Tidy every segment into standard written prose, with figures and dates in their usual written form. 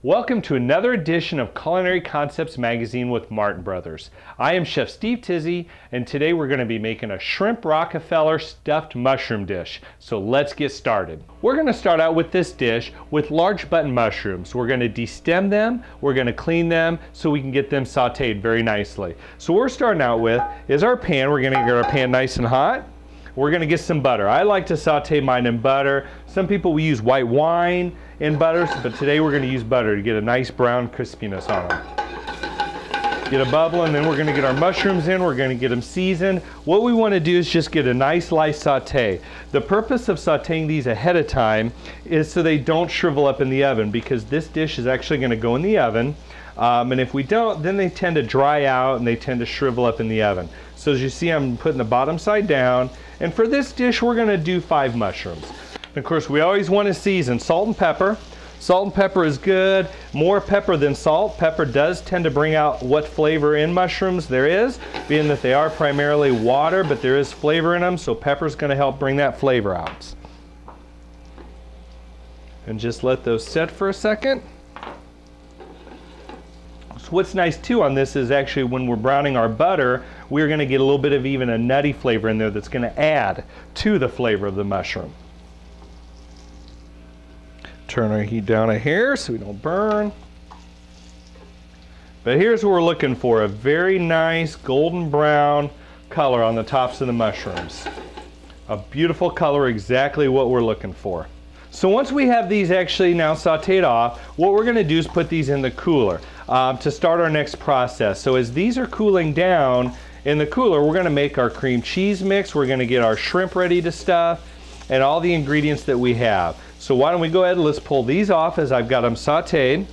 Welcome to another edition of Culinary Concepts Magazine with Martin Brothers. I am Chef Steve Tizzy, and today we're going to be making a shrimp Rockefeller stuffed mushroom dish. So let's get started. We're going to start out with this dish with large button mushrooms. We're going to destem them, we're going to clean them so we can get them sauteed very nicely. So what we're starting out with is our pan. We're going to get our pan nice and hot. We're going to get some butter. I like to saute mine in butter. Some people will use white wine in butter, but today we're going to use butter to get a nice brown crispiness on them. Get a bubble, and then we're going to get our mushrooms in. We're going to get them seasoned. What we want to do is just get a nice light saute. The purpose of sauteing these ahead of time is so they don't shrivel up in the oven, because this dish is actually going to go in the oven. And if we don't, then they tend to dry out and they tend to shrivel up in the oven. So as you see, I'm putting the bottom side down. And for this dish, we're going to do 5 mushrooms. And of course, we always want to season salt and pepper. Salt and pepper is good. More pepper than salt. Pepper does tend to bring out what flavor in mushrooms there is, being that they are primarily water, but there is flavor in them, so pepper is going to help bring that flavor out. And just let those set for a second. So what's nice too on this is actually when we're browning our butter, we're going to get a little bit of even a nutty flavor in there that's going to add to the flavor of the mushroom. Turn our heat down a hair so we don't burn. But here's what we're looking for, a very nice golden brown color on the tops of the mushrooms. A beautiful color, exactly what we're looking for. So once we have these actually now sauteed off, what we're going to do is put these in the cooler to start our next process. So as these are cooling down in the cooler, we're going to make our cream cheese mix. We're going to get our shrimp ready to stuff and all the ingredients that we have. So why don't we go ahead and let's pull these off as I've got them sauteed.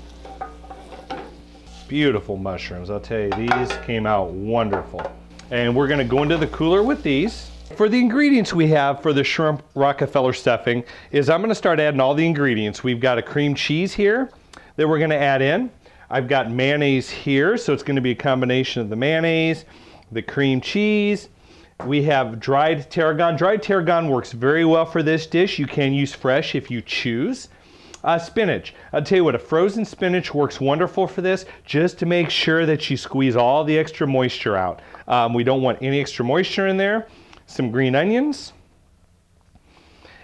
Beautiful mushrooms. I'll tell you, these came out wonderful. And we're going to go into the cooler with these. For the ingredients we have for the shrimp Rockefeller stuffing is I'm going to start adding all the ingredients. We've got a cream cheese here that we're going to add in. I've got mayonnaise here, so it's going to be a combination of the mayonnaise, the cream cheese. We have dried tarragon. Dried tarragon works very well for this dish. You can use fresh if you choose. Spinach. I'll tell you what, a frozen spinach works wonderful for this, just to make sure that you squeeze all the extra moisture out. We don't want any extra moisture in there. Some green onions,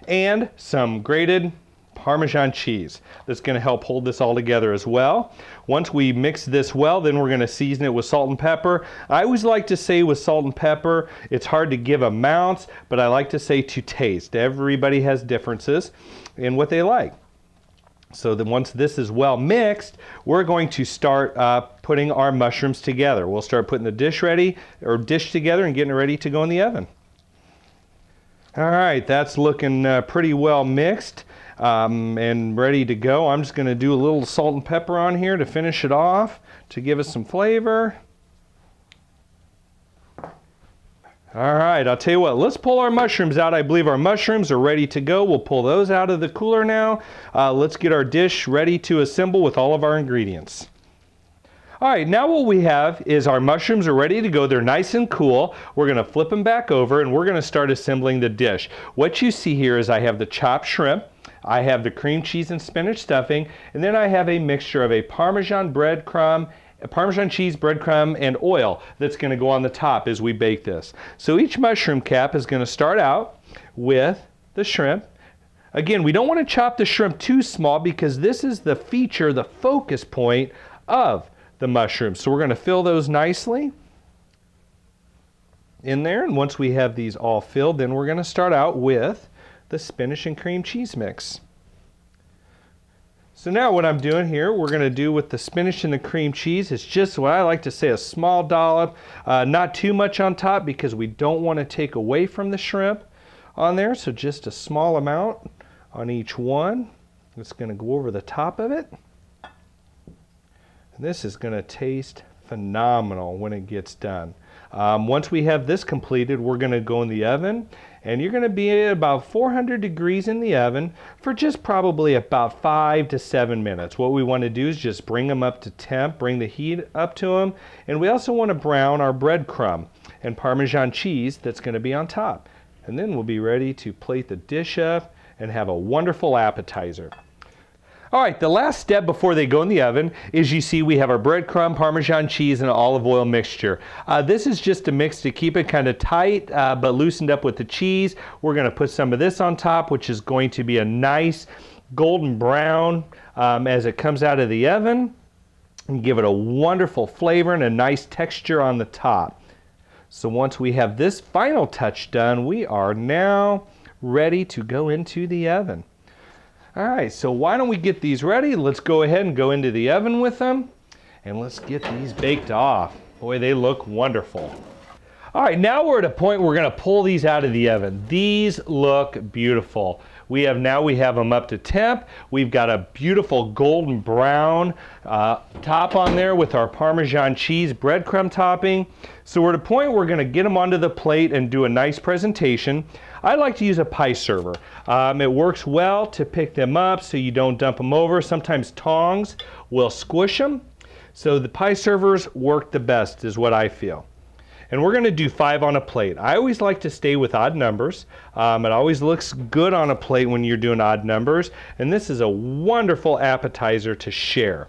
and some grated Parmesan cheese. That's going to help hold this all together as well. Once we mix this well, then we're going to season it with salt and pepper. I always like to say with salt and pepper, it's hard to give amounts, but I like to say to taste. Everybody has differences in what they like. So then once this is well mixed, we're going to start putting our mushrooms together. We'll start putting the dish together and getting it ready to go in the oven. All right, that's looking pretty well mixed and ready to go. I'm just going to do a little salt and pepper on here to finish it off to give us some flavor. All right, I'll tell you what, let's pull our mushrooms out. I believe our mushrooms are ready to go. We'll pull those out of the cooler now. Let's get our dish ready to assemble with all of our ingredients. All right, now what we have is our mushrooms are ready to go. They're nice and cool. We're going to flip them back over and we're going to start assembling the dish. What you see here is I have the chopped shrimp, I have the cream cheese and spinach stuffing, and then I have a mixture of a Parmesan cheese, breadcrumb, and oil that's going to go on the top as we bake this. So each mushroom cap is going to start out with the shrimp. Again, we don't want to chop the shrimp too small because this is the feature, the focus point of the mushrooms. So we're going to fill those nicely in there, and once we have these all filled, then we're going to start out with the spinach and cream cheese mix. So now what I'm doing here, we're going to do with the spinach and the cream cheese, it's just what I like to say, a small dollop, not too much on top because we don't want to take away from the shrimp on there, so just a small amount on each one. It's going to go over the top of it. This is going to taste phenomenal when it gets done. Once we have this completed, we're going to go in the oven, and you're going to be at about 400 degrees in the oven for just probably about 5 to 7 minutes. What we want to do is just bring them up to temp, bring the heat up to them, and we also want to brown our breadcrumb and Parmesan cheese that's going to be on top. And then we'll be ready to plate the dish up and have a wonderful appetizer. All right, the last step before they go in the oven is, you see we have our breadcrumb, Parmesan cheese, and olive oil mixture. This is just a mix to keep it kind of tight but loosened up with the cheese. We're going to put some of this on top, which is going to be a nice golden brown as it comes out of the oven, and give it a wonderful flavor and a nice texture on the top. So once we have this final touch done, we are now ready to go into the oven. All right, so why don't we get these ready? Let's go ahead and go into the oven with them, and let's get these baked off. Boy, they look wonderful. All right, now we're at a point where we're gonna pull these out of the oven. These look beautiful. We have them up to temp. We've got a beautiful golden brown top on there with our Parmesan cheese breadcrumb topping. So we're at a point where we're gonna get them onto the plate and do a nice presentation. I like to use a pie server. It works well to pick them up so you don't dump them over. Sometimes tongs will squish them. So the pie servers work the best, is what I feel. And we're gonna do 5 on a plate. I always like to stay with odd numbers. It always looks good on a plate when you're doing odd numbers. And this is a wonderful appetizer to share.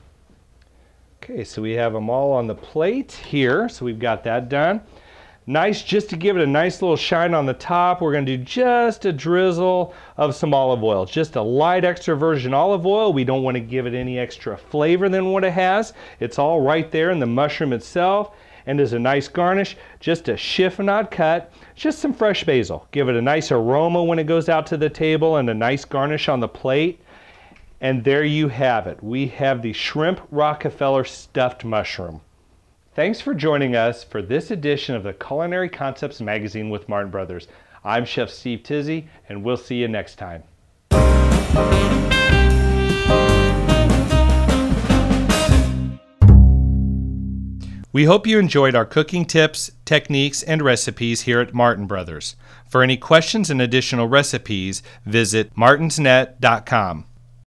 Okay, so we have them all on the plate here. So we've got that done. Nice, just to give it a nice little shine on the top, we're going to do just a drizzle of some olive oil. Just a light extra virgin olive oil. We don't want to give it any extra flavor than what it has. It's all right there in the mushroom itself. And as a nice garnish, just a chiffonade cut, just some fresh basil. Give it a nice aroma when it goes out to the table, and a nice garnish on the plate. And there you have it. We have the shrimp Rockefeller stuffed mushroom. Thanks for joining us for this edition of the Culinary Concepts Magazine with Martin Brothers. I'm Chef Steve Tizzy, and we'll see you next time. We hope you enjoyed our cooking tips, techniques, and recipes here at Martin Brothers. For any questions and additional recipes, visit martinsnet.com.